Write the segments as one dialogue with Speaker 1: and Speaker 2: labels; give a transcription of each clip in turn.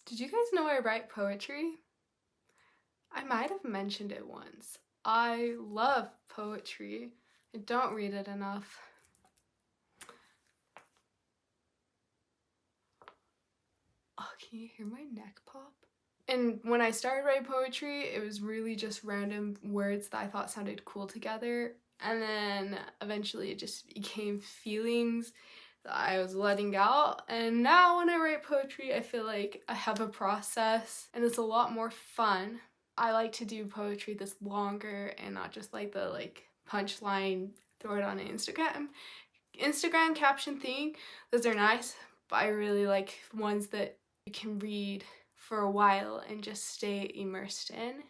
Speaker 1: Did you guys know I write poetry? I might have mentioned it once. I love poetry. I don't read it enough. Oh, can you hear my neck pop? And when I started writing poetry, it was really just random words that I thought sounded cool together. And then eventually it just became feelings that I was letting out. And now when I write poetry, I feel like I have a process and it's a lot more fun. I like to do poetry that's longer and not just like the punchline, throw it on an Instagram caption thing. Those are nice, but I really like ones that you can read for a while and just stay immersed in.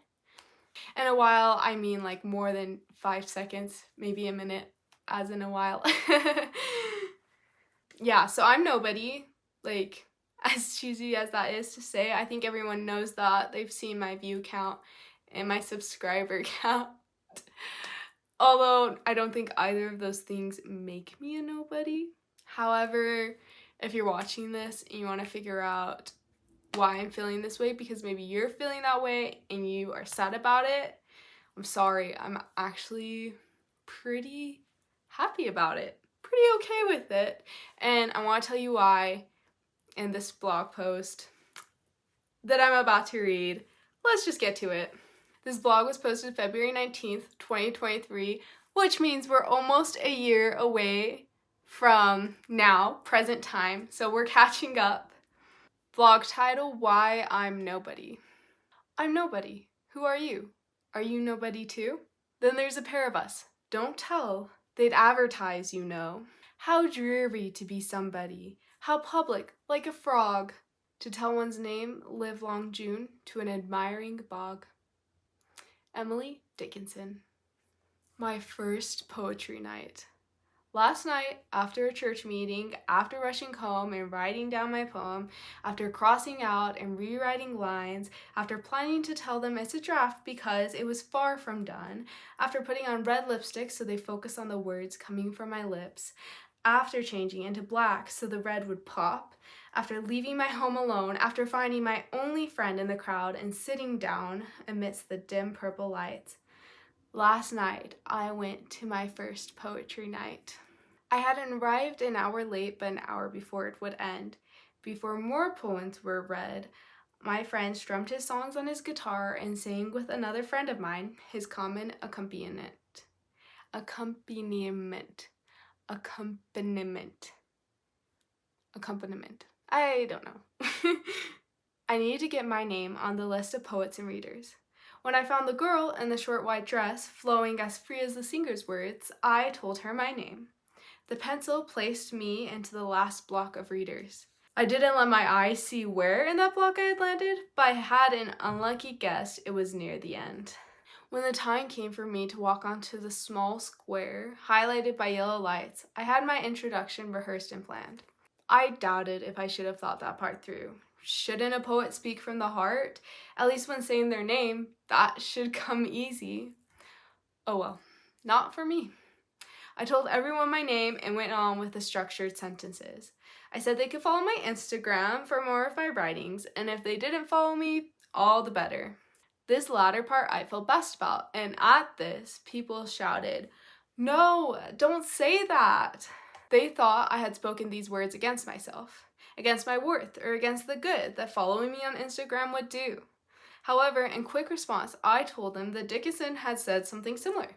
Speaker 1: And a while, I mean like more than 5 seconds, maybe a minute, as in a while. Yeah, so I'm nobody. Like, as cheesy as that is to say, I think everyone knows that. They've seen my view count and my subscriber count. Although I don't think either of those things make me a nobody. However, if you're watching this and you want to figure out why I'm feeling this way, because maybe you're feeling that way and you are sad about it, I'm sorry. I'm actually pretty happy about it. Pretty okay with it. And I want to tell you why in this blog post that I'm about to read. Let's just get to it. This blog was posted February 19th, 2023, which means we're almost a year away from now, present time, so we're catching up. Blog title, Why I'm Nobody. I'm nobody. Who are you? Are you nobody too? Then there's a pair of us. Don't tell. They'd advertise, you know. How dreary to be somebody. How public, like a frog. To tell one's name, live long June, to an admiring bog. Emily Dickinson. My first poetry night. Last night, after a church meeting, after rushing home and writing down my poem, after crossing out and rewriting lines, after planning to tell them it's a draft because it was far from done, after putting on red lipstick so they focus on the words coming from my lips, after changing into black so the red would pop, after leaving my home alone, after finding my only friend in the crowd and sitting down amidst the dim purple lights. Last night, I went to my first poetry night. I had arrived an hour late, but an hour before it would end. Before more poems were read, my friend strummed his songs on his guitar and sang with another friend of mine his common accompaniment. Accompaniment. I don't know. I needed to get my name on the list of poets and readers. When I found the girl in the short white dress, flowing as free as the singer's words, I told her my name. The pencil placed me into the last block of readers. I didn't let my eyes see where in that block I had landed, but I had an unlucky guess it was near the end. When the time came for me to walk onto the small square, highlighted by yellow lights, I had my introduction rehearsed and planned. I doubted if I should have thought that part through. Shouldn't a poet speak from the heart? At least when saying their name, that should come easy. Oh well, not for me. I told everyone my name and went on with the structured sentences. I said they could follow my Instagram for more of my writings, and if they didn't follow me, all the better. This latter part I felt best about, and at this, people shouted, "No, don't say that!" They thought I had spoken these words against myself, against my worth, or against the good that following me on Instagram would do. However, in quick response, I told them that Dickinson had said something similar.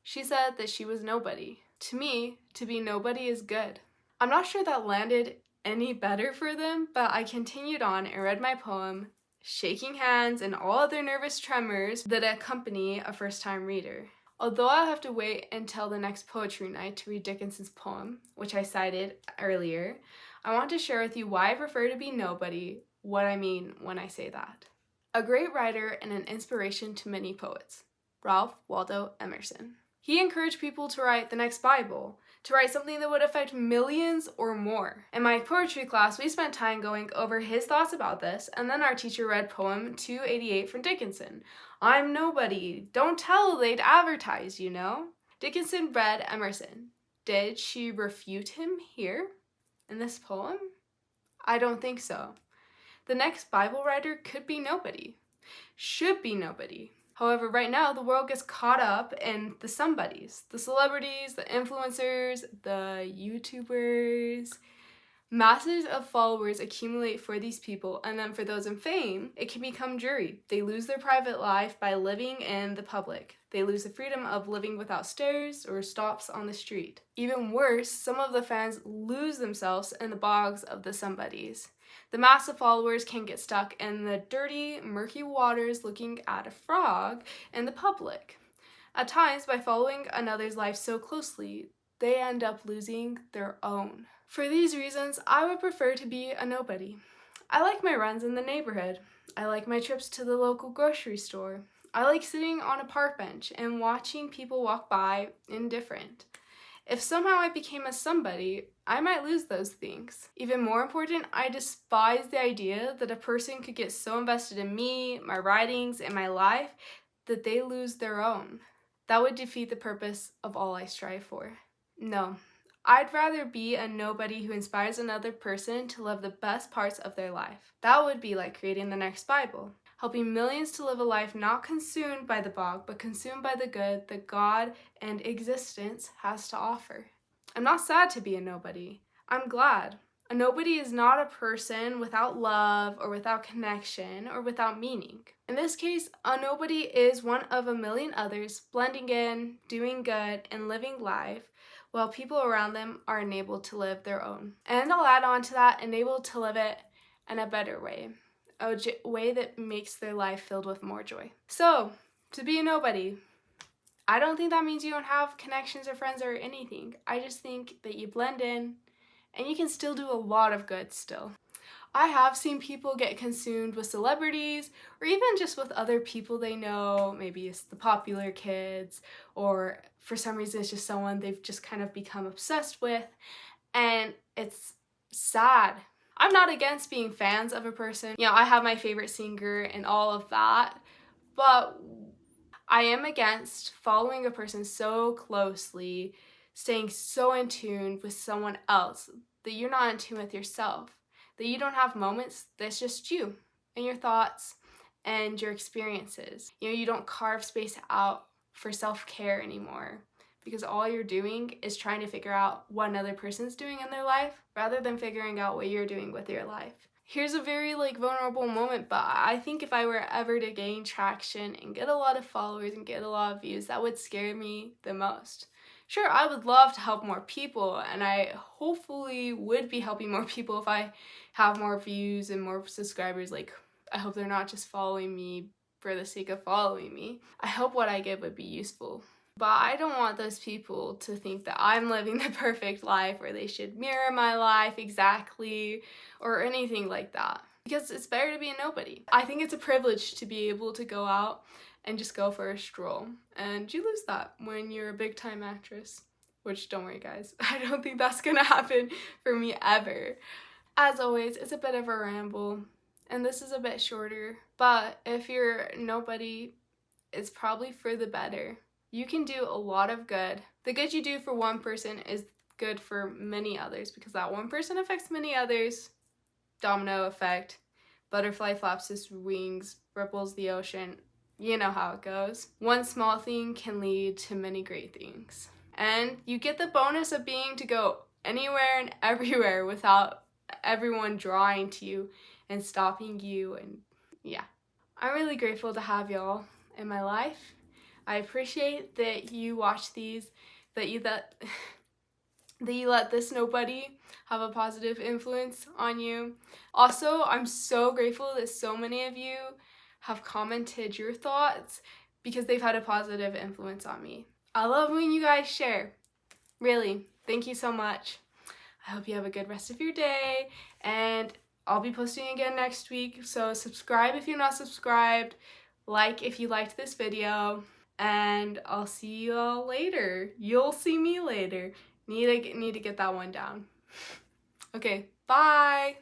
Speaker 1: She said that she was nobody. To me, to be nobody is good. I'm not sure that landed any better for them, but I continued on and read my poem, shaking hands and all other nervous tremors that accompany a first-time reader. Although I'll have to wait until the next poetry night to read Dickinson's poem, which I cited earlier, I want to share with you why I prefer to be nobody, what I mean when I say that. A great writer and an inspiration to many poets, Ralph Waldo Emerson. He encouraged people to write the next Bible, to write something that would affect millions or more. In my poetry class, we spent time going over his thoughts about this, and then our teacher read poem 288 from Dickinson. I'm nobody. Don't tell, they'd advertise, you know. Dickinson read Emerson. Did she refute him here in this poem? I don't think so. The next Bible writer could be nobody, should be nobody. However, right now, the world gets caught up in the somebodies, the celebrities, the influencers, the YouTubers. Masses of followers accumulate for these people, and then for those in fame, it can become jury. They lose their private life by living in the public. They lose the freedom of living without stairs or stops on the street. Even worse, some of the fans lose themselves in the bogs of the somebodies. The mass of followers can get stuck in the dirty, murky waters looking at a frog in the public. At times, by following another's life so closely, they end up losing their own. For these reasons, I would prefer to be a nobody. I like my runs in the neighborhood. I like my trips to the local grocery store. I like sitting on a park bench and watching people walk by indifferent. If somehow I became a somebody, I might lose those things. Even more important, I despise the idea that a person could get so invested in me, my writings, and my life that they lose their own. That would defeat the purpose of all I strive for. No. I'd rather be a nobody who inspires another person to live the best parts of their life. That would be like creating the next Bible, helping millions to live a life not consumed by the bog, but consumed by the good that God and existence has to offer. I'm not sad to be a nobody. I'm glad. A nobody is not a person without love or without connection or without meaning. In this case, a nobody is one of a million others blending in, doing good, and living life while people around them are enabled to live their own. And I'll add on to that, enabled to live it in a better way, a way that makes their life filled with more joy. So, to be a nobody, I don't think that means you don't have connections or friends or anything. I just think that you blend in and you can still do a lot of good still. I have seen people get consumed with celebrities or even just with other people they know. Maybe it's the popular kids, or for some reason it's just someone they've just kind of become obsessed with, and it's sad. I'm not against being fans of a person. You know, I have my favorite singer and all of that, but I am against following a person so closely, staying so in tune with someone else that you're not in tune with yourself. That you don't have moments that's just you and your thoughts and your experiences. You know, you don't carve space out for self-care anymore because all you're doing is trying to figure out what another person's doing in their life rather than figuring out what you're doing with your life. Here's a very vulnerable moment, but I think if I were ever to gain traction and get a lot of followers and get a lot of views, that would scare me the most. Sure, I would love to help more people, and I hopefully would be helping more people if I have more views and more subscribers. I hope they're not just following me for the sake of following me. I hope what I give would be useful. But I don't want those people to think that I'm living the perfect life or they should mirror my life exactly or anything like that. Because it's better to be a nobody. I think it's a privilege to be able to go out and just go for a stroll. And you lose that when you're a big time actress. Which, don't worry guys, I don't think that's gonna happen for me ever. As always, it's a bit of a ramble, and this is a bit shorter, but if you're nobody, it's probably for the better. You can do a lot of good. The good you do for one person is good for many others because that one person affects many others. Domino effect. Butterfly flaps its wings, ripples the ocean. You know how it goes. One small thing can lead to many great things. And you get the bonus of being to go anywhere and everywhere without everyone drawing to you and stopping you, and yeah. I'm really grateful to have y'all in my life. I appreciate that you watch these, that you let this nobody have a positive influence on you. Also, I'm so grateful that so many of you have commented your thoughts because they've had a positive influence on me. I love when you guys share. Really, thank you so much. I hope you have a good rest of your day, and I'll be posting again next week, so subscribe if you're not subscribed, like if you liked this video, and I'll see you all later. You'll see me later. Need to get that one down. Okay, bye!